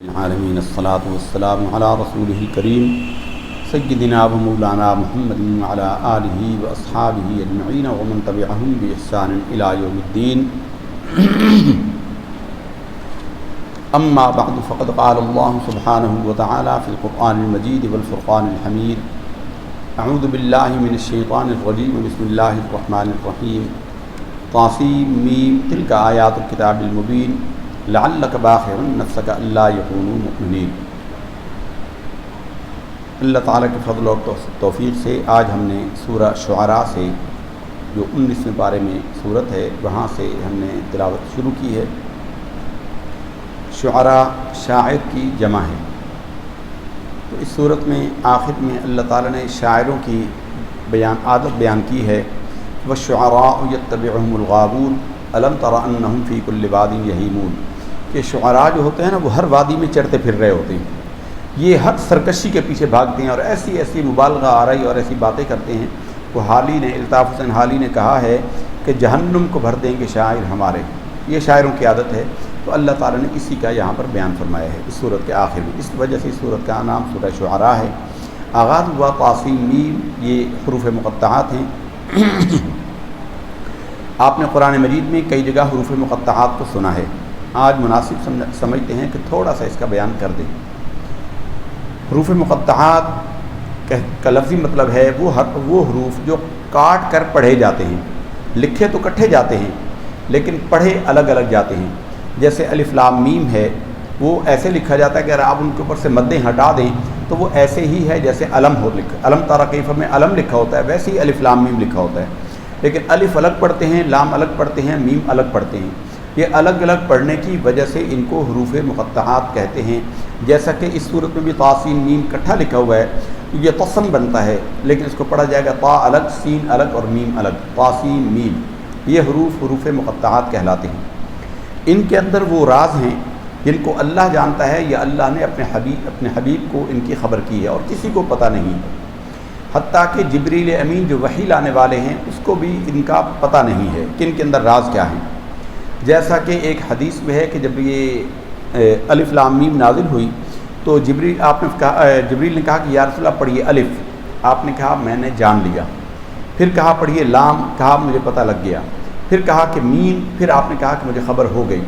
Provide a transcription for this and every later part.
العالمین الصلاۃ والسلام علی رسولہ الکریم سیدنا و مولانا محمد وعلی آلہ واصحابہ اجمعین ومن تبعہم بإحسان الی یوم الدین اما بعد فقد قال اللہ سبحانہ وتعالی فی القرآن المجید والفرقان الحمید اعوذ باللہ من الشیطان الرجیم بسم اللہ الرحمن الرحیم طاسیم میم تلک آیات الکتاب المبین لعلک باخع نفسک الا یکونوا مؤمنین۔ اللہ تعالیٰ کے فضل اور توفیق سے آج ہم نے سورہ شعراء سے جو 19ویں پارے میں سورت ہے وہاں سے ہم نے تلاوت شروع کی ہے۔ شعراء شاعر کی جمع ہے، تو اس صورت میں آخر میں اللہ تعالیٰ نے شاعروں کی عادت بیان کی ہے۔ وَالشُّعَرَاءُ يَتَّبِعُهُمُ الْغَاوُونَ أَلَمْ تَرَ أَنَّهُمْ فِي كُلِّ وَادٍ يَهِيمُونَ کہ شعراء جو ہوتے ہیں نا وہ ہر وادی میں چڑھتے پھر رہے ہوتے ہیں، یہ ہر سرکشی کے پیچھے بھاگتے ہیں اور ایسی مبالغہ آرائی اور ایسی باتیں کرتے ہیں۔ وہ حالی نے الطاف حسین حالی نے کہا ہے کہ جہنم کو بھر دیں گے شاعر ہمارے، یہ شاعروں کی عادت ہے۔ تو اللہ تعالیٰ نے اسی کا یہاں پر بیان فرمایا ہے اس صورت کے آخر میں، اس وجہ سے اس صورت کا نام سورہ شعراء ہے۔ آغاز ہوا طاسیم میم، یہ حروف مقطعات ہیں۔ آپ نے قرآن مجید میں کئی جگہ حروف مقطعات کو سنا ہے، آج مناسب سمجھتے ہیں کہ تھوڑا سا اس کا بیان کر دیں۔ حروف مقطعات کا لفظی مطلب ہے وہ حروف جو کاٹ کر پڑھے جاتے ہیں، لکھے تو کٹھے جاتے ہیں لیکن پڑھے الگ الگ جاتے ہیں۔ جیسے الف لام میم ہے، وہ ایسے لکھا جاتا ہے کہ اگر آپ ان کے اوپر سے مدیں ہٹا دیں تو وہ ایسے ہی ہے جیسے علم ہو لکھا، علم تری کیف میں علم لکھا ہوتا ہے ویسے ہی الف لام میم لکھا ہوتا ہے، لیکن الف الگ پڑھتے ہیں، لام الگ پڑھتے ہیں، میم الگ پڑھتے ہیں۔ یہ الگ الگ پڑھنے کی وجہ سے ان کو حروف مقطعات کہتے ہیں۔ جیسا کہ اس صورت میں بھی طاسین میم کٹھا لکھا ہوا ہے، یہ تصم بنتا ہے لیکن اس کو پڑھا جائے گا طا الگ، سین الگ اور میم الگ، طاسین میم۔ یہ حروف مقطعات کہلاتے ہیں۔ ان کے اندر وہ راز ہیں جن کو اللہ جانتا ہے یا اللہ نے اپنے حبیب کو ان کی خبر کی ہے اور کسی کو پتہ نہیں ہے۔ حتیٰ کہ جبریل امین جو وحی لانے والے ہیں اس کو بھی ان کا پتہ نہیں ہے کہ ان کے اندر راز کیا ہیں۔ جیسا کہ ایک حدیث میں ہے کہ جب یہ الف لام میم نازل ہوئی تو جبریل نے کہا کہ یا رسول اللہ پڑھیے الف، آپ نے کہا میں نے جان لیا، پھر کہا پڑھیے لام، کہا مجھے پتہ لگ گیا، پھر کہا کہ میم، پھر آپ نے کہا کہ مجھے خبر ہو گئی۔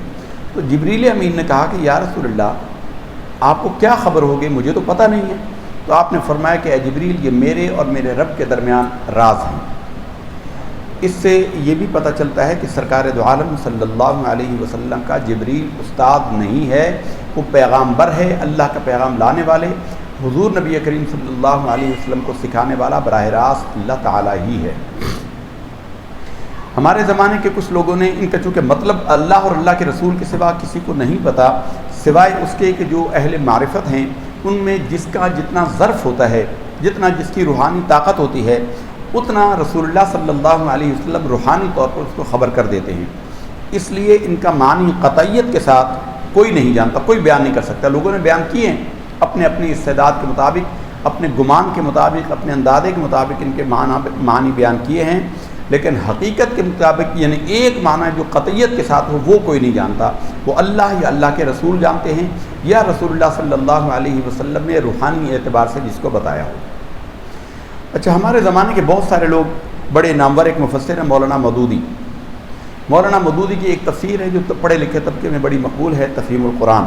تو جبریل امین نے کہا کہ یا رسول اللہ آپ کو کیا خبر ہو گئی، مجھے تو پتہ نہیں ہے۔ تو آپ نے فرمایا کہ اے جبریل یہ میرے اور میرے رب کے درمیان راز ہیں۔ اس سے یہ بھی پتہ چلتا ہے کہ سرکار دو عالم صلی اللہ علیہ وسلم کا جبریل استاد نہیں ہے، وہ پیغامبر ہے، اللہ کا پیغام لانے والے، حضور نبی کریم صلی اللہ علیہ وسلم کو سکھانے والا براہ راست اللہ تعالیٰ ہی ہے۔ ہمارے زمانے کے کچھ لوگوں نے ان کا چونکہ مطلب اللہ اور اللہ کے رسول کے سوا کسی کو نہیں پتہ، سوائے اس کے کہ جو اہل معرفت ہیں ان میں جس کا جتنا ظرف ہوتا ہے، جتنا جس کی روحانی طاقت ہوتی ہے، اتنا رسول اللہ صلی اللہ علیہ وسلم روحانی طور پر اس کو خبر کر دیتے ہیں۔ اس لیے ان کا معنی قطعیت کے ساتھ کوئی نہیں جانتا، کوئی بیان نہیں کر سکتا۔ لوگوں نے بیان کیے ہیں اپنے استعداد کے مطابق، اپنے گمان کے مطابق، اپنے اندازے کے مطابق ان کے معنی بیان کیے ہیں، لیکن حقیقت کے مطابق یعنی ایک معنی جو قطعیت کے ساتھ ہو وہ کوئی نہیں جانتا، وہ اللہ یا اللہ کے رسول جانتے ہیں یا رسول اللہ صلی اللہ علیہ وسلم نے روحانی اعتبار سے جس کو بتایا ہو۔ اچھا، ہمارے زمانے کے بہت سارے لوگ بڑے نامور ایک مفسر ہیں مولانا مودودی۔ مولانا مودودی کی ایک تفسیر ہے جو پڑھے لکھے طبقے میں بڑی مقبول ہے، تفہیم القرآن۔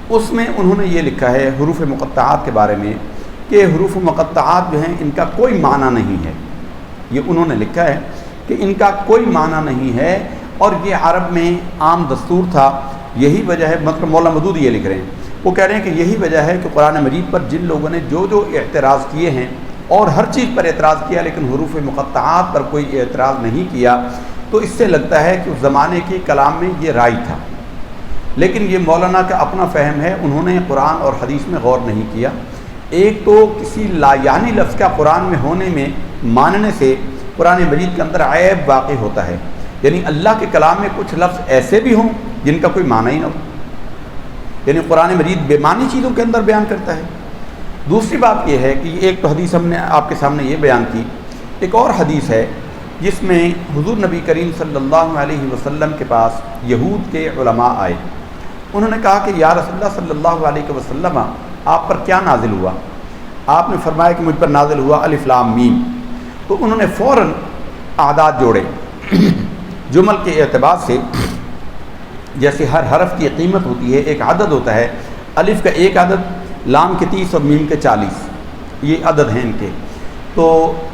اس میں انہوں نے یہ لکھا ہے حروف مقطعات کے بارے میں کہ حروف مقطعات جو ہیں ان کا کوئی معنی نہیں ہے۔ یہ انہوں نے لکھا ہے کہ ان کا کوئی معنی نہیں ہے اور یہ عرب میں عام دستور تھا۔ یہی وجہ ہے، مطلب مولانا مودودی یہ لکھ رہے ہیں، وہ کہہ رہے ہیں کہ یہی وجہ ہے کہ قرآن مجید پر جن لوگوں نے جو اعتراض کیے ہیں اور ہر چیز پر اعتراض کیا لیکن حروف مقطعات پر کوئی اعتراض نہیں کیا، تو اس سے لگتا ہے کہ اس زمانے کی کلام میں یہ رائے تھا، لیکن یہ مولانا کا اپنا فہم ہے، انہوں نے قرآن اور حدیث میں غور نہیں کیا۔ ایک تو کسی لا یعنی لفظ کا قرآن میں ہونے میں ماننے سے قرآن مجید کے اندر عیب واقع ہوتا ہے، یعنی اللہ کے کلام میں کچھ لفظ ایسے بھی ہوں جن کا کوئی معنی ہی نہ ہو، یعنی قرآن مجید بے معنی چیزوں کے اندر بیان کرتا ہے۔ دوسری بات یہ ہے کہ ایک تو حدیث ہم نے آپ کے سامنے یہ بیان کی، ایک اور حدیث ہے جس میں حضور نبی کریم صلی اللہ علیہ وسلم کے پاس یہود کے علماء آئے انہوں نے کہا کہ یا رسول اللہ صلی اللہ علیہ وسلم آپ پر کیا نازل ہوا؟ آپ نے فرمایا کہ مجھ پر نازل ہوا الف لام میم۔ تو انہوں نے فوراً اعداد جوڑے جمل کے اعتبار سے، جیسے ہر حرف کی قیمت ہوتی ہے، ایک عدد ہوتا ہے، الف کا ایک عدد، لام کے 30 اور میم کے 40، یہ عدد ہیں ان کے۔ تو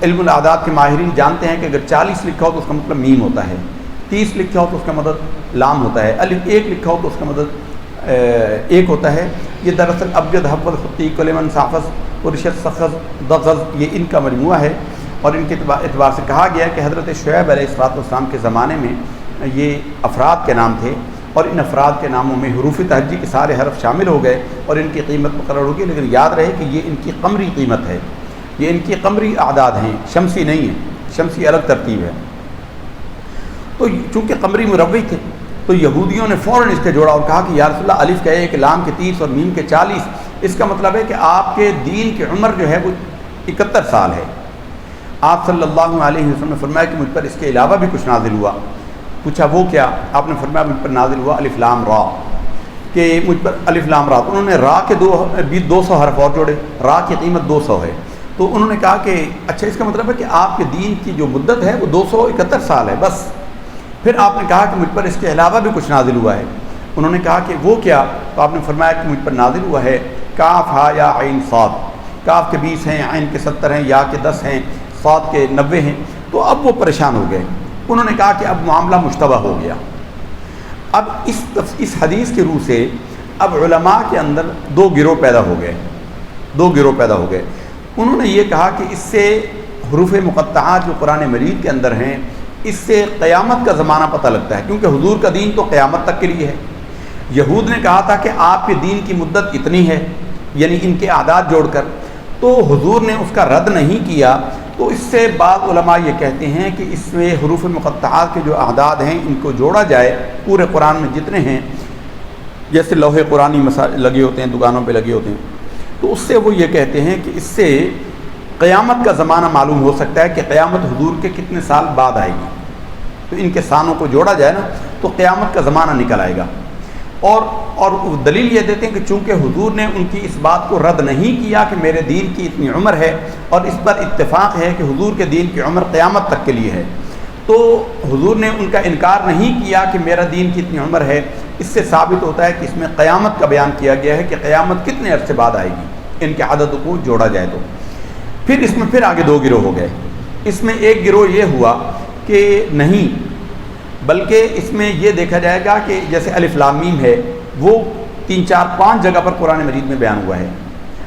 علم الاعداد کے ماہرین جانتے ہیں کہ اگر 40 لکھا ہو تو اس کا مطلب میم ہوتا ہے، 30 لکھا ہو تو اس کا مطلب لام ہوتا ہے، الف 1 لکھا ہو تو اس کا مطلب ایک ہوتا ہے۔ یہ دراصل ابجد حفظ خطی کلمن صافظ پرشت سخذ دغز یہ ان کا مجموعہ ہے، اور ان کے اعتبار سے کہا گیا کہ حضرت شعیب علیہ السلام کے زمانے میں یہ افراد کے نام تھے، اور ان افراد کے ناموں میں حروف تہجی کے سارے حرف شامل ہو گئے اور ان کی قیمت مقرر ہوگی، لیکن یاد رہے کہ یہ ان کی قمری قیمت ہے، یہ ان کی قمری اعداد ہیں، شمسی نہیں ہے، شمسی الگ ترتیب ہے۔ تو چونکہ قمری مروی تھے تو یہودیوں نے فوراً اس کے جوڑا اور کہا کہ یا رسول اللہ الف کا 1، لام کے 30 اور میم کے 40، اس کا مطلب ہے کہ آپ کے دین کی عمر جو ہے وہ 71 سال ہے۔ آپ صلی اللہ علیہ وسلم نے فرمایا کہ مجھ پر اس کے علاوہ بھی کچھ نازل ہوا۔ پوچھا وہ کیا؟ آپ نے فرمایا مجھ پر نازل ہوا الف لام را، کہ مجھ پر الف لام را۔ تو انہوں نے را کے 200 حرف اور جوڑے، را کی قیمت 200 ہے۔ تو انہوں نے کہا کہ اچھا اس کا مطلب ہے کہ آپ کے دین کی جو مدت ہے وہ 271 سال ہے بس۔ پھر آپ نے کہا کہ مجھ پر اس کے علاوہ بھی کچھ نازل ہوا ہے۔ انہوں نے کہا کہ وہ کیا؟ تو آپ نے فرمایا کہ مجھ پر نازل ہوا ہے کاف ہا یا عین صاد، کاف کے 20 ہیں، عین کے 70 ہیں، یا کے 10 ہیں، صاد کے 90 ہیں۔ تو اب وہ پریشان ہو گئے، انہوں نے کہا کہ اب معاملہ مشتبہ ہو گیا۔ اب اس حدیث کی روح سے اب علماء کے اندر دو گروہ پیدا ہو گئے۔ انہوں نے یہ کہا کہ اس سے حروف مقطعات جو قرآن مجید کے اندر ہیں، اس سے قیامت کا زمانہ پتہ لگتا ہے، کیونکہ حضور کا دین تو قیامت تک کے لیے ہے۔ یہود نے کہا تھا کہ آپ کے دین کی مدت اتنی ہے، یعنی ان کے اعداد جوڑ کر، تو حضور نے اس کا رد نہیں کیا۔ تو اس سے بعض علماء یہ کہتے ہیں کہ اس میں حروف مقطعات کے جو اعداد ہیں ان کو جوڑا جائے، پورے قرآن میں جتنے ہیں، جیسے لوح قرآنی لگے ہوتے ہیں، دکانوں پہ لگے ہوتے ہیں، تو اس سے وہ یہ کہتے ہیں کہ اس سے قیامت کا زمانہ معلوم ہو سکتا ہے کہ قیامت حضور کے کتنے سال بعد آئے گی۔ تو ان کے سانوں کو جوڑا جائے نا تو قیامت کا زمانہ نکل آئے گا۔ اور دلیل یہ دیتے ہیں کہ چونکہ حضور نے ان کی اس بات کو رد نہیں کیا کہ میرے دین کی اتنی عمر ہے، اور اس پر اتفاق ہے کہ حضور کے دین کی عمر قیامت تک کے لیے ہے، تو حضور نے ان کا انکار نہیں کیا کہ میرا دین کی اتنی عمر ہے۔ اس سے ثابت ہوتا ہے کہ اس میں قیامت کا بیان کیا گیا ہے کہ قیامت کتنے عرصے بعد آئے گی، ان کے عدد کو جوڑا جائے تو۔ پھر اس میں آگے دو گروہ ہو گئے۔ اس میں ایک گروہ یہ ہوا کہ نہیں، بلکہ اس میں یہ دیکھا جائے گا کہ جیسے الف لام میم ہے، وہ 3 4 5 جگہ پر قرآن مجید میں بیان ہوا ہے۔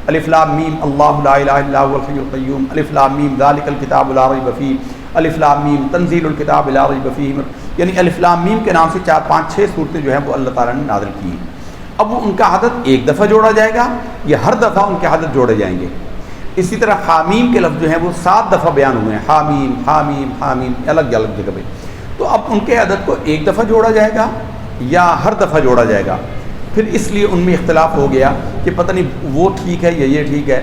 الف لام میم اللہ لا الہ الا هو الحی القیوم، الف لام میم ذالک الکتاب لا ریب فیہ، الف لام میم تنزیل الکتاب لا ریب فیہ، یعنی الف لام میم کے نام سے 4 5 6 صورتیں جو ہیں وہ اللہ تعالیٰ نے نازل کی ہیں۔ اب وہ ان کا عدد ایک دفعہ جوڑا جائے گا یا ہر دفعہ ان کے عدد جوڑے جائیں گے؟ اسی طرح حامیم کے لفظ جو ہیں وہ 7 دفعہ بیان ہوئے ہیں، حامیم حامیم حامیم، الگ الگ جگہ پہ۔ تو اب ان کے عدد کو ایک دفعہ جوڑا جائے گا یا ہر دفعہ جوڑا جائے گا؟ پھر اس لیے ان میں اختلاف ہو گیا کہ پتہ نہیں وہ ٹھیک ہے یا یہ ٹھیک ہے۔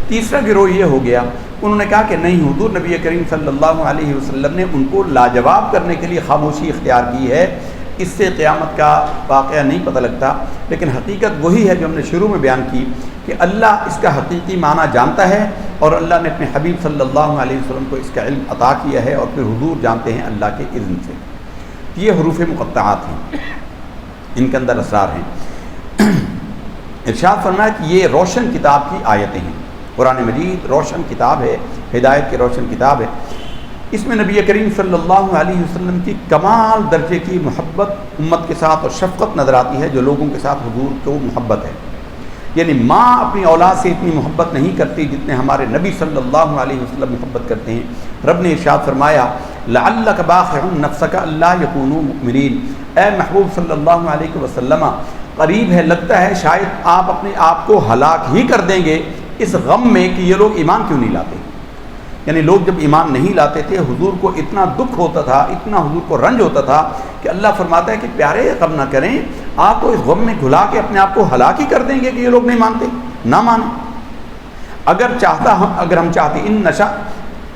تیسرا گروہ یہ ہو گیا، انہوں نے کہا کہ نہیں، حضور نبی کریم صلی اللہ علیہ وسلم نے ان کو لاجواب کرنے کے لیے خاموشی اختیار کی ہے، اس سے قیامت کا واقعہ نہیں پتہ لگتا۔ لیکن حقیقت وہی ہے جو ہم نے شروع میں بیان کی کہ اللہ اس کا حقیقی معنی جانتا ہے، اور اللہ نے اپنے حبیب صلی اللہ علیہ وسلم کو اس کا علم عطا کیا ہے، اور پھر حضور جانتے ہیں اللہ کے اذن سے۔ یہ حروف مقطعات ہیں، ان کے اندر اسرار ہیں۔ ارشاد فرمایا کہ یہ روشن کتاب کی آیتیں ہیں۔ قرآن مجید روشن کتاب ہے، ہدایت کی روشن کتاب ہے۔ اس میں نبی کریم صلی اللہ علیہ وسلم کی کمال درجے کی محبت امت کے ساتھ اور شفقت نظر آتی ہے، جو لوگوں کے ساتھ حضور کو محبت ہے۔ یعنی ماں اپنی اولاد سے اتنی محبت نہیں کرتی جتنے ہمارے نبی صلی اللہ علیہ وسلم محبت کرتے ہیں۔ رب نے ارشاد فرمایا لعلک باخع نفسک الا یکونوا مؤمنین، اے محبوب صلی اللہ علیہ وسلم، قریب ہے، لگتا ہے شاید آپ اپنے آپ کو ہلاک ہی کر دیں گے اس غم میں کہ یہ لوگ ایمان کیوں نہیں لاتے۔ یعنی لوگ جب ایمان نہیں لاتے تھے، حضور کو اتنا دکھ ہوتا تھا، اتنا حضور کو رنج ہوتا تھا کہ اللہ فرماتا ہے کہ پیارے غم نہ کریں، آپ تو اس غم میں گھلا کے اپنے آپ کو ہلاک ہی کر دیں گے کہ یہ لوگ نہیں مانتے، نہ مانیں۔ اگر ہم چاہتے ان نشا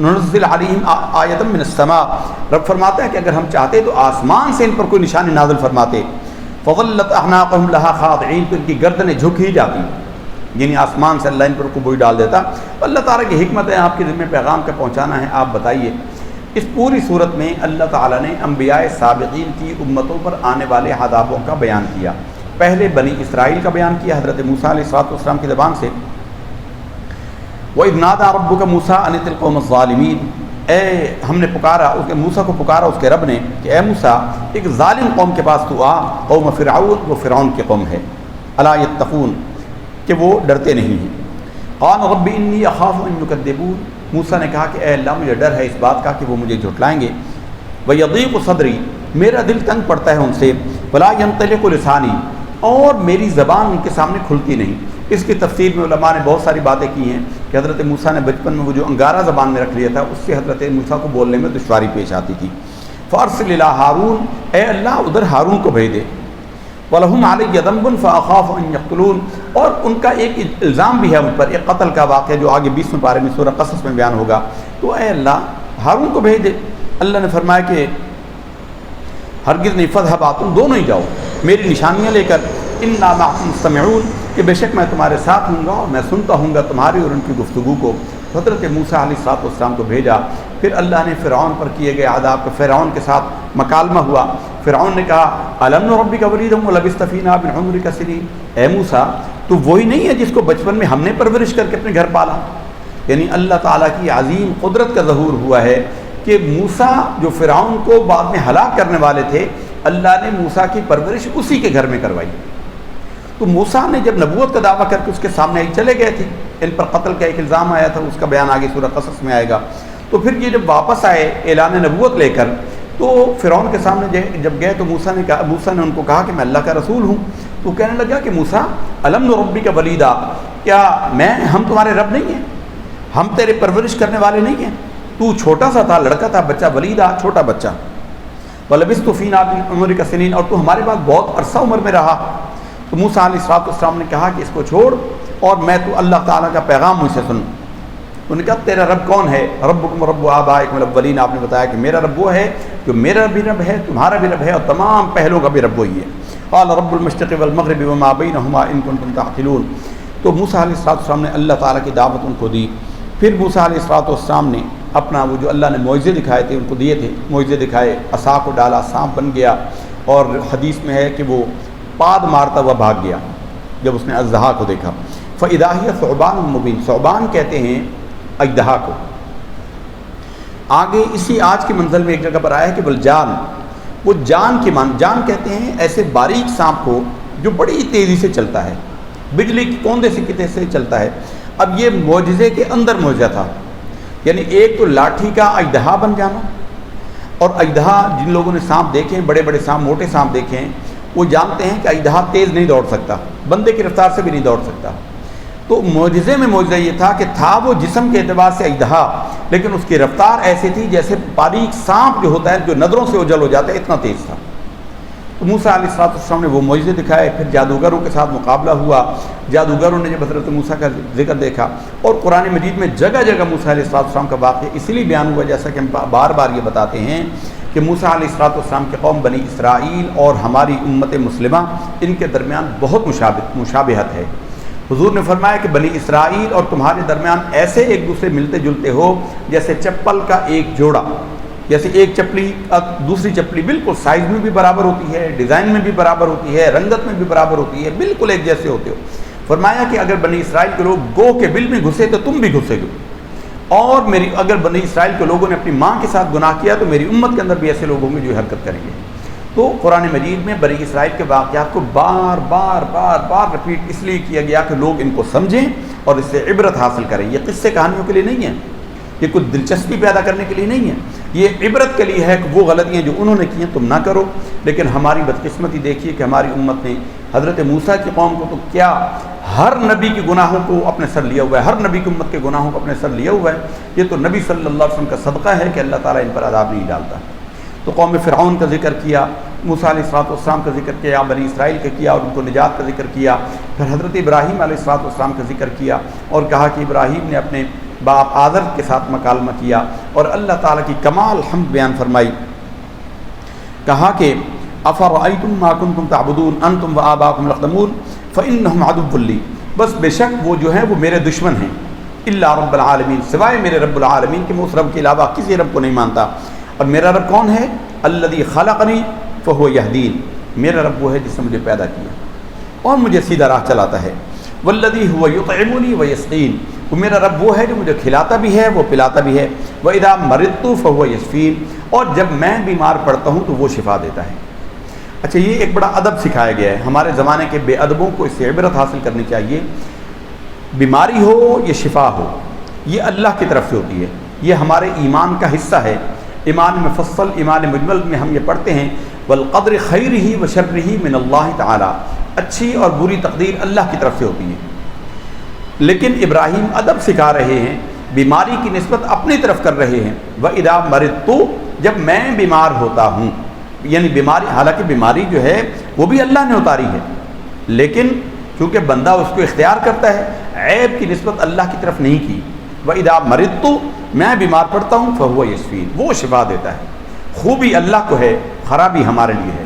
ننزل علیہم آیۃ من السماء، رب فرماتا ہے کہ اگر ہم چاہتے تو آسمان سے ان پر کوئی نشانی نازل فرماتے۔ فظلت اعناقهم لها خاضعین، تو ان کی گردنیں جھک ہی جاتی، یعنی آسمان سے اللہ ان پر کوئی ڈال دیتا۔ اللہ تعالیٰ کی حکمت ہے، آپ کے ذمہ پیغام کا پہنچانا ہے، آپ بتائیے۔ اس پوری صورت میں اللہ تعالیٰ نے انبیاء سابقین کی امتوں پر آنے والے عذابوں کا بیان کیا۔ پہلے بنی اسرائیل کا بیان کیا حضرت موسیٰ علیہ السلام کی زبان سے، وَإِذْ نَادَىٰ رَبُّكَ مُوسَىٰ أَنِ ائْتِ الْقَوْمَ الظَّالِمِينَ، ہم نے پکارا اس کے موسیٰ کو پکارا اس کے رب نے کہ اے موسیٰ ایک ظالم قوم کے پاس تو آ، قوم فرعون، وہ فرعون کی قوم ہے، الا یتقون، کہ وہ ڈرتے نہیں ہیں۔ قال رب انی اخاف ان یکذبون، موسیٰ نے کہا کہ اے اللہ مجھے ڈر ہے اس بات کا کہ وہ مجھے جھٹلائیں گے۔ ویضیق صدری، میرا دل تنگ پڑتا ہے ان سے، ولا ینطلق لسانی، اور میری زبان ان کے سامنے کھلتی نہیں۔ اس کی تفسیر میں علماء نے بہت ساری باتیں کی ہیں کہ حضرت موسیٰ نے بچپن میں وہ جو انگارہ زبان میں رکھ لیا تھا اس سے حضرت موسیٰ کو بولنے میں دشواری پیش آتی تھی۔ فارسل الی ہارون، اے اللہ ادھر ہارون کو بھیج دے۔ وَلَهُمْ عَلَيَّ ذَنْبٌ فَأَخَافُ أَن يَقْتُلُونِ، اور ان کا ایک الزام بھی ہے مجھ پر، ایک قتل کا واقعہ جو آگے 20ویں پارے میں سورہ قصص میں بیان ہوگا، تو اے اللہ ہارون کو بھیج دے۔ اللہ نے فرمایا کہ ہرگز نہیں، فَاذْهَبَا، تم دونوں ہی جاؤ میری نشانیاں لے کر، إِنَّا مَعَكُمْ مُسْتَمِعُونَ، کہ بے شک میں تمہارے ساتھ ہوں گا اور میں سنتا ہوں گا تمہاری اور ان کی گفتگو کو۔ حضرت موسیٰ علیہ السلام کو بھیجا، پھر اللہ نے فرعون پر کیے گئے عذاب کا، فرعون کے ساتھ مکالمہ ہوا۔ فرعون نے کہا أَلَمْ نُرَبِّكَ وَلِيدًا وَلَبِثْتَ فِينَا مِنْ عُمُرِكَ سِنِينَ، اے موسیٰ تو وہی نہیں ہے جس کو بچپن میں ہم نے پرورش کر کے اپنے گھر پالا۔ یعنی اللہ تعالیٰ کی عظیم قدرت کا ظہور ہوا ہے کہ موسیٰ جو فرعون کو بعد میں ہلاک کرنے والے تھے، اللہ نے موسیٰ کی پرورش اسی کے گھر میں کروائی۔ تو موسیٰ نے جب نبوت کا دعویٰ کر کے اس کے سامنے چلے گئے تھے، ان پر قتل کا ایک الزام آیا تھا، اس کا بیان آگے سورہ قصص میں آئے گا۔ تو پھر یہ جب واپس آئے اعلان نبوت لے کر، تو فرعون کے سامنے جب گئے تو موسیٰ نے ان کو کہا کہ میں اللہ کا رسول ہوں۔ تو کہنے لگا کہ موسیٰ أَلَمْ نُرَبِّكَ وَلِيدًا، کیا ہم تمہارے رب نہیں ہیں، ہم تیرے پرورش کرنے والے نہیں ہیں، تو چھوٹا سا تھا، لڑکا تھا، بچہ، ولیدہ چھوٹا بچہ، وَلَبِثْتُ فِينَا مِنْ عُمُرِكَ سِنِينَ، اور تو ہمارے پاس بہت عرصہ عمر میں رہا۔ تو موسیٰ علیہ السلام نے کہا کہ اس کو چھوڑ اور میں تو اللہ تعالیٰ کا پیغام مجھ سے سن۔ انہوں نے کہا تیرا رب کون ہے؟ ربکم رب آبائکم الاولین، آپ نے بتایا کہ میرا رب وہ ہے جو میرا بھی رب ہے، تمہارا بھی رب ہے، اور تمام پہلوں کا بھی رب وہی ہے۔ قال رب المشرق والمغرب وما بینہما ان کنتم تعقلون۔ تو موسیٰ علیہ السلام نے اللہ تعالیٰ کی دعوت ان کو دی۔ پھر موسیٰ علیہ السلام نے اپنا وہ جو اللہ نے معجزے دکھائے تھے ان کو دیے تھے، معجزے دکھائے، عصا کو ڈالا، سانپ بن گیا، اور حدیث میں ہے کہ وہ پاد مارتا ہوا بھاگ گیا جب اس نے اژدہا کو دیکھا۔ فَإِذَا هِيَ ثُعْبَانٌ مُبِينٌ، ثعبان کہتے ہیں اژدہا کو۔ آگے اسی آج کی منزل میں ایک جگہ پر آیا ہے کہ بلجان، وہ جان کی جان کہتے ہیں ایسے باریک سانپ کو جو بڑی تیزی سے چلتا ہے، بجلی کی کوندے سے کتنے سے چلتا ہے۔ اب یہ معجزے کے اندر معجزہ تھا، یعنی ایک تو لاٹھی کا اژدہا بن جانا، اور اژدہا جن لوگوں نے سانپ دیکھے ہیں، بڑے بڑے سانپ، موٹے سانپ دیکھے ہیں، وہ جانتے ہیں کہ اژدہا تیز نہیں دوڑ سکتا، بندے کی رفتار سے بھی نہیں دوڑ سکتا۔ تو معجزے میں معجزہ یہ تھا کہ تھا وہ جسم کے اعتبار سے اژدہا، لیکن اس کی رفتار ایسی تھی جیسے باریک سانپ جو ہوتا ہے جو نظروں سے اوجھل ہو جاتا ہے، اتنا تیز تھا۔ تو موسیٰ علیہ السلام نے وہ معجزے دکھائے، پھر جادوگروں کے ساتھ مقابلہ ہوا۔ جادوگروں نے جب حضرت موسیٰ کا ذکر دیکھا، اور قرآن مجید میں جگہ جگہ موسیٰ علیہ السلام کا واقعہ اس لیے بیان ہوا، جیسا کہ ہم بار بار یہ بتاتے ہیں کہ موسیٰ علیہ السلام کے قوم بنی اسرائیل اور ہماری امت مسلمہ، ان کے درمیان بہت مشابہت ہے۔ حضور نے فرمایا کہ بنی اسرائیل اور تمہارے درمیان ایسے ایک دوسرے ملتے جلتے ہو جیسے چپل کا ایک جوڑا، جیسے ایک چپلی دوسری چپلی بالکل سائز میں بھی برابر ہوتی ہے، ڈیزائن میں بھی برابر ہوتی ہے، رنگت میں بھی برابر ہوتی ہے، بالکل ایک جیسے ہوتے ہو۔ فرمایا کہ اگر بنی اسرائیل کے لوگ گو کے بل میں گھسے تو تم بھی گھسے گے، اور اگر بنی اسرائیل کے لوگوں نے اپنی ماں کے ساتھ گناہ کیا تو میری امت کے اندر بھی ایسے لوگ ہوں گے جو حرکت کریں گے۔ تو قرآن مجید میں بنی اسرائیل کے واقعات کو بار بار بار بار رپیٹ اس لیے کیا گیا کہ لوگ ان کو سمجھیں اور اس سے عبرت حاصل کریں۔ یہ قصے کہانیوں کے لیے نہیں ہیں، یہ کچھ دلچسپی پیدا کرنے کے لیے نہیں ہے، یہ عبرت کے لیے ہے کہ وہ غلطیاں جو انہوں نے کی ہیں تم نہ کرو۔ لیکن ہماری بدقسمتی دیکھیے کہ ہماری امت نے حضرت موسیٰ کی قوم کو تو کیا ہر نبی کے گناہوں کو اپنے سر لیا ہوا ہے، ہر نبی کی امت کے گناہوں کو اپنے سر لیا ہوا ہے۔ یہ تو نبی صلی اللہ علیہ وسلم کا صدقہ ہے کہ اللہ تعالیٰ ان پر عذاب نہیں ڈالتا۔ تو قوم فرعون کا ذکر کیا، موسیٰ علیہ السلام کا ذکر کیا، بنی اسرائیل کا کیا اور ان کو نجات کا ذکر کیا، پھر حضرت ابراہیم علیہ السلام کا ذکر کیا اور کہا کہ ابراہیم نے اپنے باپ آذر کے ساتھ مکالمہ کیا اور اللہ تعالیٰ کی کمال حمد بیان فرمائی۔ کہا کہ افرأیتم ما کنتم تعبدون انتم وآباؤکم الاقدمون فإنہم عدو لی، بس بے شک وہ جو ہیں وہ میرے دشمن ہیں، الا رب العالمین، سوائے میرے رب العالمین کہ میں اس رب کے علاوہ کسی رب کو نہیں مانتا۔ اور میرا رب کون ہے؟ الذی خلقنی فہو یہدین، میرا رب وہ ہے جس نے مجھے پیدا کیا اور مجھے سیدھا راہ چلاتا ہے۔ والذی هو یطعمنی ویسقین، وہ میرا رب وہ ہے جو مجھے کھلاتا بھی ہے وہ پلاتا بھی ہے۔ وَإِذَا مَرِضْتُ فَهُوَ یشفین، اور جب میں بیمار پڑتا ہوں تو وہ شفا دیتا ہے۔ اچھا، یہ ایک بڑا ادب سکھایا گیا ہے، ہمارے زمانے کے بے ادبوں کو اس سے عبرت حاصل کرنی چاہیے۔ بیماری ہو یا شفا ہو، یہ اللہ کی طرف سے ہوتی ہے، یہ ہمارے ایمان کا حصہ ہے۔ ایمان مفصل، ایمان مجمل میں ہم یہ پڑھتے ہیں والقدر خیرہ و شرہ من اللہ تعالی، اچھی اور بری تقدیر اللہ کی طرف سے ہوتی ہے۔ لیکن ابراہیم ادب سکھا رہے ہیں، بیماری کی نسبت اپنی طرف کر رہے ہیں۔ وَإِذَا مَرِضْتُ، جب میں بیمار ہوتا ہوں، یعنی بیماری، حالانکہ بیماری جو ہے وہ بھی اللہ نے اتاری ہے، لیکن کیونکہ بندہ اس کو اختیار کرتا ہے، عیب کی نسبت اللہ کی طرف نہیں کی۔ وَإِذَا مَرِضْتُ، میں بیمار پڑتا ہوں، فَهُوَ یشفین، وہ شفا دیتا ہے۔ خوبی اللہ کو ہے، خرابی ہمارے لیے ہے۔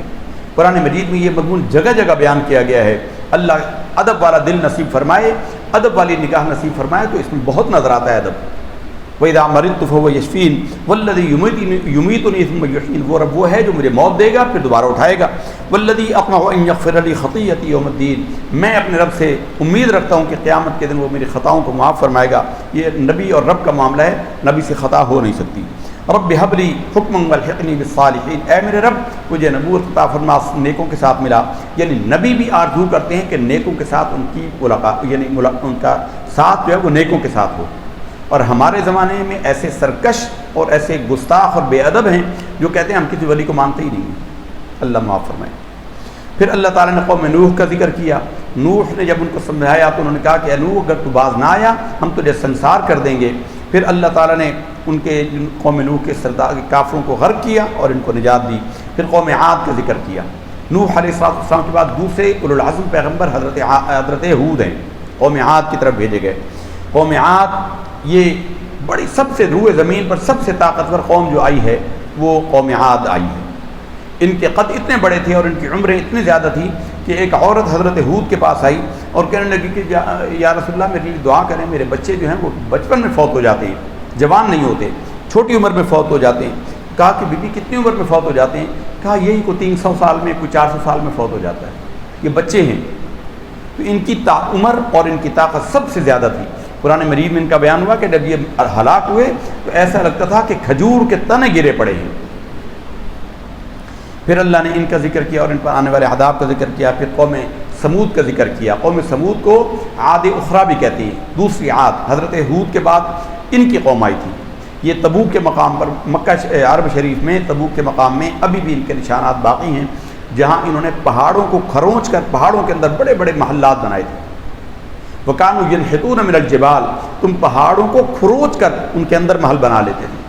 قرآن مجید میں یہ مضمون جگہ جگہ بیان کیا گیا ہے۔ اللہ ادب والا دل نصیب فرمائے، ادب والی نگاہ نصیب فرمائے، تو اس میں بہت نظر آتا ہے ادب۔ وَإِذَا مَرِضْتُ فَهُوَ یشفین وَالَّذِی یُمِیتُنِی ثُمَّ یحیین، وہ رب وہ ہے جو مجھے موت دے گا پھر دوبارہ اٹھائے گا۔ وَالَّذِی أَطْمَعُ أَن یغفر لی خطیئتی یوم الدین، میں اپنے رب سے امید رکھتا ہوں کہ قیامت کے دن وہ میری خطاؤں کو معاف فرمائے گا۔ یہ نبی اور رب کا معاملہ ہے، نبی سے خطا ہو نہیں سکتی۔ رب هب لی حکما والحقنی بالصالحین، اے میرے رب مجھے نبوت عطا فرما، نیکوں کے ساتھ ملا۔ یعنی نبی بھی آرزو کرتے ہیں کہ نیکوں کے ساتھ ان کی ملاقات، یعنی ان کا ساتھ جو ہے وہ نیکوں کے ساتھ ہو۔ اور ہمارے زمانے میں ایسے سرکش اور ایسے گستاخ اور بے ادب ہیں جو کہتے ہیں ہم کسی ولی کو مانتے ہی نہیں ہیں، اللہ معاف فرمائے۔ پھر اللہ تعالیٰ نے قوم نوح کا ذکر کیا۔ نوح نے جب ان کو سمجھایا تو انہوں نے کہا کہ اے نوح، اگر تو باز نہ آیا ہم تجھے سنسار کر دیں گے۔ پھر اللہ تعالیٰ نے ان کے قوم نوح کے سردار کافروں کو غرق کیا اور ان کو نجات دی۔ پھر قوم عاد کا ذکر کیا۔ نوح علیہ السلام کے بعد دوسرے اولو العزم پیغمبر حضرت ہود ہیں، قوم عاد کی طرف بھیجے گئے۔ قوم عاد یہ بڑی سب سے روئے زمین پر سب سے طاقتور قوم جو آئی ہے وہ قوم عاد آئی ہے۔ ان کے قد اتنے بڑے تھے اور ان کی عمریں اتنی زیادہ تھی کہ ایک عورت حضرت ہود کے پاس آئی اور کہنے لگی کہ یا رسول اللہ میرے لیے دعا کریں، میرے بچے جو ہیں وہ بچپن میں فوت ہو جاتے ہیں، جوان نہیں ہوتے، چھوٹی عمر میں فوت ہو جاتے ہیں۔ کہا کہ بی بی کتنی عمر میں فوت ہو جاتے ہیں؟ کہا یہی کوئی 300 سال میں، کوئی 400 سال میں فوت ہو جاتا ہے، یہ بچے ہیں۔ تو ان کی عمر اور ان کی طاقت سب سے زیادہ تھی۔ قرآن مجید میں ان کا بیان ہوا کہ جب یہ ہلاک ہوئے تو ایسا لگتا تھا کہ کھجور کے تنے گرے پڑے ہیں۔ پھر اللہ نے ان کا ذکر کیا اور ان پر آنے والے عذاب کا ذکر کیا۔ پھر قوم سمود کا ذکر کیا۔ قوم سمود کو عاد اخری بھی کہتی ہیں، دوسری عاد، حضرت ہود کے بعد ان کی قوم آئی تھی۔ یہ تبوک کے مقام پر، مکہ عرب شریف میں تبوک کے مقام میں ابھی بھی ان کے نشانات باقی ہیں، جہاں انہوں نے پہاڑوں کو کھرونچ کر پہاڑوں کے اندر بڑے بڑے محلات بنائے تھے۔ وَكَانُوا يَنْحِتُونَ مِنَ الْجِبَالِ، تم پہاڑوں کو کھروچ کر ان کے اندر محل بنا لیتے تھے۔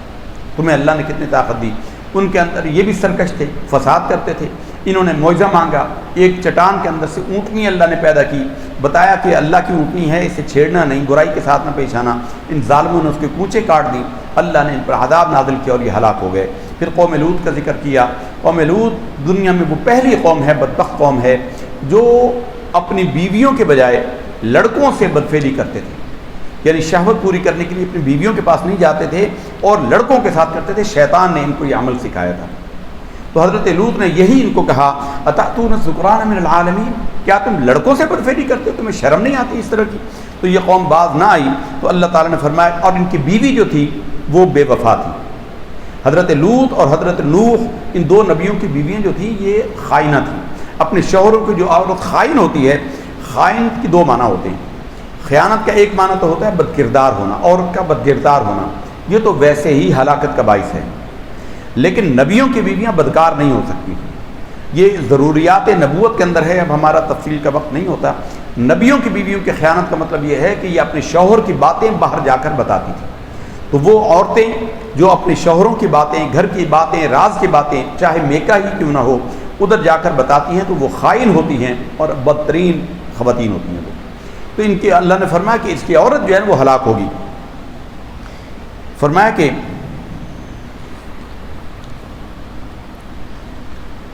تمہیں اللہ نے کتنی طاقت دی۔ ان کے اندر یہ بھی سرکش تھے، فساد کرتے تھے۔ انہوں نے معجزہ مانگا، ایک چٹان کے اندر سے اونٹنی اللہ نے پیدا کی، بتایا کہ اللہ کی اونٹنی ہے، اسے چھیڑنا نہیں، برائی کے ساتھ نہ پیش آنا۔ ان ظالموں نے اس کے کوچے کاٹ دی، اللہ نے ان پر عذاب نازل کیا اور یہ ہلاک ہو گئے۔ پھر قوم لوط کا ذکر کیا۔ قوم لوط دنیا میں وہ پہلی قوم ہے، بدبخت قوم ہے، جو اپنی بیویوں کے بجائے لڑکوں سے بدفعلی کرتے تھے، یعنی شہوت پوری کرنے کے لیے اپنی بیویوں کے پاس نہیں جاتے تھے اور لڑکوں کے ساتھ کرتے تھے۔ شیطان نے ان کو یہ عمل سکھایا تھا۔ تو حضرت لوط نے یہی ان کو کہا، اتأتون الذکران من العالمین، کیا تم لڑکوں سے بدفعلی کرتے ہو؟ تمہیں شرم نہیں آتی اس طرح کی؟ تو یہ قوم باز نہ آئی تو اللہ تعالیٰ نے فرمایا، اور ان کی بیوی جو تھی وہ بے وفا تھی۔ حضرت لوط اور حضرت نوح، ان دو نبیوں کی بیویاں جو تھیں یہ خائنہ تھیں۔ اپنے شوہروں کی جو عورت خائن ہوتی ہے، خائن کی دو معنی ہوتے ہیں۔ خیانت کا ایک معنی تو ہوتا ہے بد کردار ہونا، عورت کا بد کردار ہونا، یہ تو ویسے ہی ہلاکت کا باعث ہے۔ لیکن نبیوں کی بیویاں بدکار نہیں ہو سکتی، یہ ضروریات نبوت کے اندر ہے۔ اب ہمارا تفصیل کا وقت نہیں ہوتا۔ نبیوں کی بیویوں کی خیانت کا مطلب یہ ہے کہ یہ اپنے شوہر کی باتیں باہر جا کر بتاتی تھیں۔ تو وہ عورتیں جو اپنے شوہروں کی باتیں، گھر کی باتیں، راز کی باتیں، چاہے میکا ہی کیوں نہ ہو، ادھر جا کر بتاتی ہیں تو وہ خائن ہوتی ہیں اور بدترین خواتین ہوتی ہیں وہ۔ تو ان کے اللہ نے فرمایا کہ اس کی عورت جو ہے وہ ہلاک ہوگی۔ فرمایا کہ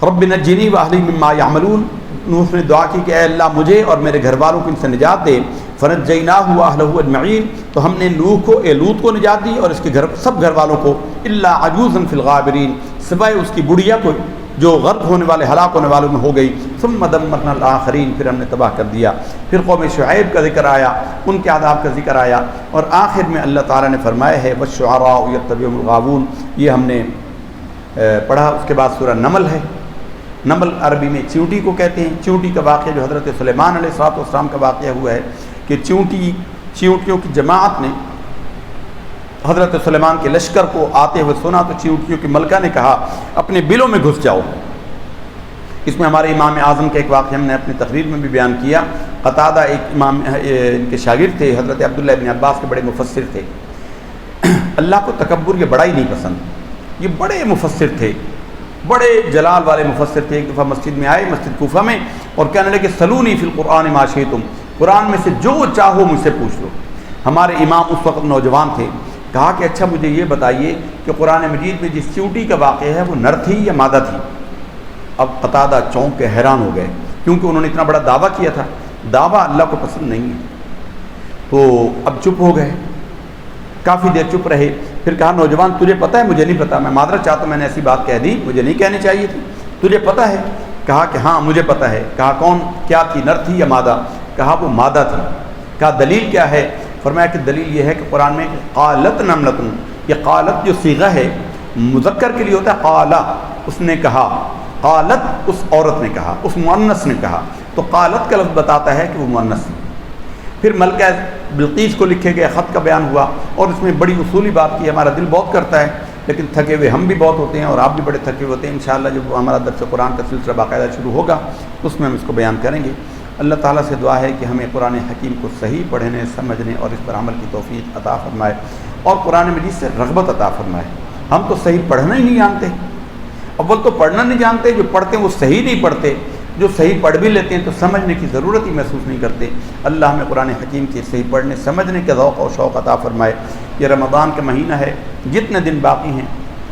رب نجنی واہلی مما یعملون، نوح نے دعا کی کہ اے اللہ مجھے اور میرے گھر والوں کو ان سے نجات دے، فنجیناہ واہلہ اجمعین، تو ہم نے لوط کو نجات دی اور اس کے سب گھر والوں کو، الا عجوزا فی الغابرین، سوائے اس کی بڑھیا کو جو غرق ہونے والے ہلاک ہونے والوں میں ہو گئی، ثم دمرنا الآخرین، پھر ہم نے تباہ کر دیا۔ پھر قوم شعیب کا ذکر آیا، ان کے عذاب کا ذکر آیا، اور آخر میں اللہ تعالیٰ نے فرمایا ہے والشعراء یتبعهم الغاوون، یہ ہم نے پڑھا۔ اس کے بعد سورہ نمل ہے۔ نمل عربی میں چیونٹی کو کہتے ہیں۔ چیونٹی کا واقعہ جو حضرت سلیمان علیہ السلام کا واقعہ ہوا ہے کہ چیونٹیوں کی جماعت نے حضرت سلیمان کے لشکر کو آتے ہوئے سنا تو چیونٹیوں کی ملکہ نے کہا اپنے بلوں میں گھس جاؤ۔ اس میں ہمارے امام اعظم کا ایک واقعہ ہم نے اپنی تقریر میں بھی بیان کیا۔ قتادہ ایک امام ان کے شاگرد تھے، حضرت عبداللہ ابن عباس کے بڑے مفسر تھے۔ اللہ کو تکبر یہ بڑا ہی نہیں پسند، یہ بڑے مفسر تھے، بڑے جلال والے مفسر تھے۔ ایک دفعہ مسجد میں آئے، مسجد کوفہ میں، اور کہنے لگے سلونی فی القرآن ما شئتم، قرآن میں سے جو چاہو مجھ سے پوچھ لو۔ ہمارے امام اس وقت نوجوان تھے، کہا کہ اچھا مجھے یہ بتائیے کہ قرآن مجید میں جس چیونٹی کا واقعہ ہے وہ نر تھی یا مادہ تھی؟ اب قتادہ چونک کے حیران ہو گئے، کیونکہ انہوں نے اتنا بڑا دعویٰ کیا تھا، دعویٰ اللہ کو پسند نہیں ہے۔ تو اب چپ ہو گئے، کافی دیر چپ رہے، پھر کہا نوجوان تجھے پتہ ہے؟ مجھے نہیں پتہ، میں معذرت چاہتا ہوں، میں نے ایسی بات کہہ دی، مجھے نہیں کہنی چاہیے تھی، تجھے پتہ ہے؟ کہا کہ ہاں مجھے پتہ ہے۔ کہا کون کیا تھی، نر تھی یا مادہ؟ کہا وہ مادہ تھی۔ کہا دلیل کیا ہے؟ فرمایا کہ دلیل یہ ہے کہ قرآن میں قالت نملۃ، یہ قالت جو صیغہ ہے مذکر کے لیے ہوتا ہے، قالا اس نے کہا، قالت اس عورت نے کہا، اس مؤنث نے کہا، تو قالت کا لفظ بتاتا ہے کہ وہ مؤنث ہے۔ پھر ملکہ بلقیس کو لکھے گئے خط کا بیان ہوا، اور اس میں بڑی اصولی بات کی، ہمارا دل بہت کرتا ہے لیکن تھکے ہوئے ہم بھی بہت ہوتے ہیں اور آپ بھی بڑے تھکے ہوئے ہوتے ہیں۔ انشاءاللہ جب ہمارا درس قرآن کا سلسلہ باقاعدہ شروع ہوگا اس میں ہم اس کو بیان کریں گے۔ اللہ تعالیٰ سے دعا ہے کہ ہمیں قرآن حکیم کو صحیح پڑھنے، سمجھنے اور اس پر عمل کی توفیق عطا فرمائے، اور قرآن مجید سے رغبت عطا فرمائے۔ ہم تو صحیح پڑھنا ہی نہیں جانتے، اول تو پڑھنا نہیں جانتے، جو پڑھتے ہیں وہ صحیح نہیں پڑھتے، جو صحیح پڑھ بھی لیتے ہیں تو سمجھنے کی ضرورت ہی محسوس نہیں کرتے۔ اللہ ہمیں قرآن حکیم کے صحیح پڑھنے سمجھنے کا ذوق اور شوق عطا فرمائے۔ یہ رمضان کا مہینہ ہے، جتنے دن باقی ہیں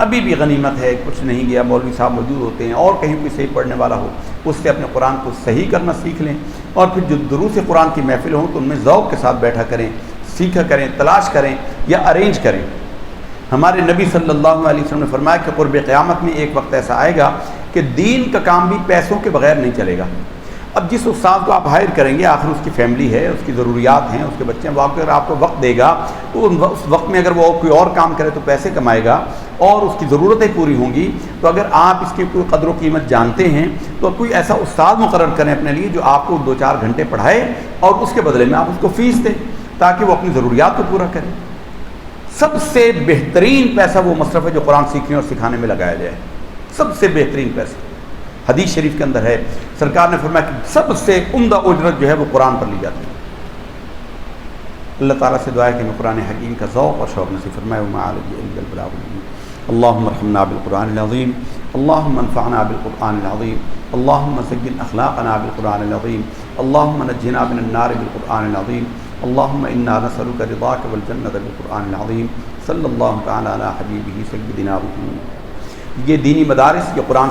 ابھی بھی غنیمت ہے، کچھ نہیں گیا، مولوی صاحب موجود ہوتے ہیں، اور کہیں کوئی صحیح پڑھنے والا ہو اس سے اپنے قرآن کو صحیح کرنا سیکھ لیں، اور پھر جو دروس قرآن کی محفل ہوں تو ان میں ذوق کے ساتھ بیٹھا کریں، سیکھا کریں، تلاش کریں یا ارینج کریں۔ ہمارے نبی صلی اللہ علیہ وسلم نے فرمایا کہ قرب قیامت میں ایک وقت ایسا آئے گا کہ دین کا کام بھی پیسوں کے بغیر نہیں چلے گا۔ اب جس استاد کو آپ ہائر کریں گے، آخر اس کی فیملی ہے، اس کی ضروریات ہیں، اس کے بچے ہیں، وہ اگر آپ کو وقت دے گا تو اس وقت میں اگر وہ کوئی اور کام کرے تو پیسے کمائے گا اور اس کی ضرورتیں پوری ہوں گی۔ تو اگر آپ اس کی کوئی قدر و قیمت جانتے ہیں تو کوئی ایسا استاد مقرر کریں اپنے لیے جو آپ کو 2-4 گھنٹے پڑھائے اور اس کے بدلے میں آپ اس کو فیس دیں تاکہ وہ اپنی ضروریات کو پورا کرے۔ سب سے بہترین پیسہ وہ مصرف ہے جو قرآن سیکھنے اور سکھانے میں لگایا جائے، سب سے بہترین پیسہ۔ حدیث شریف کے اندر ہے، سرکار نے فرمایا کہ سب سے عمدہ اجرت جو ہے وہ قرآن پر لی جاتی ہے۔ اللہ تعالیٰ سے دعا ہے کہ ہمیں قرآن حکیم کا ذوق اور شوق نصیب فرمائے۔ وما علیہ الا البلاغ المبین۔ اللهم ارحمنا بالقرآن العظیم، اللهم انفعنا بالقرآن العظیم، اللهم زین اخلاقنا بالقرآن العظیم، اللهم نجنا من النار بالقرآن العظیم، اللهم انا نسألك رضاك والجنة بالقرآن العظیم۔ صلی اللہ تعالیٰ علی حبیبہ سیدنا محمد۔ یہ دینی مدارس، یہ قرآن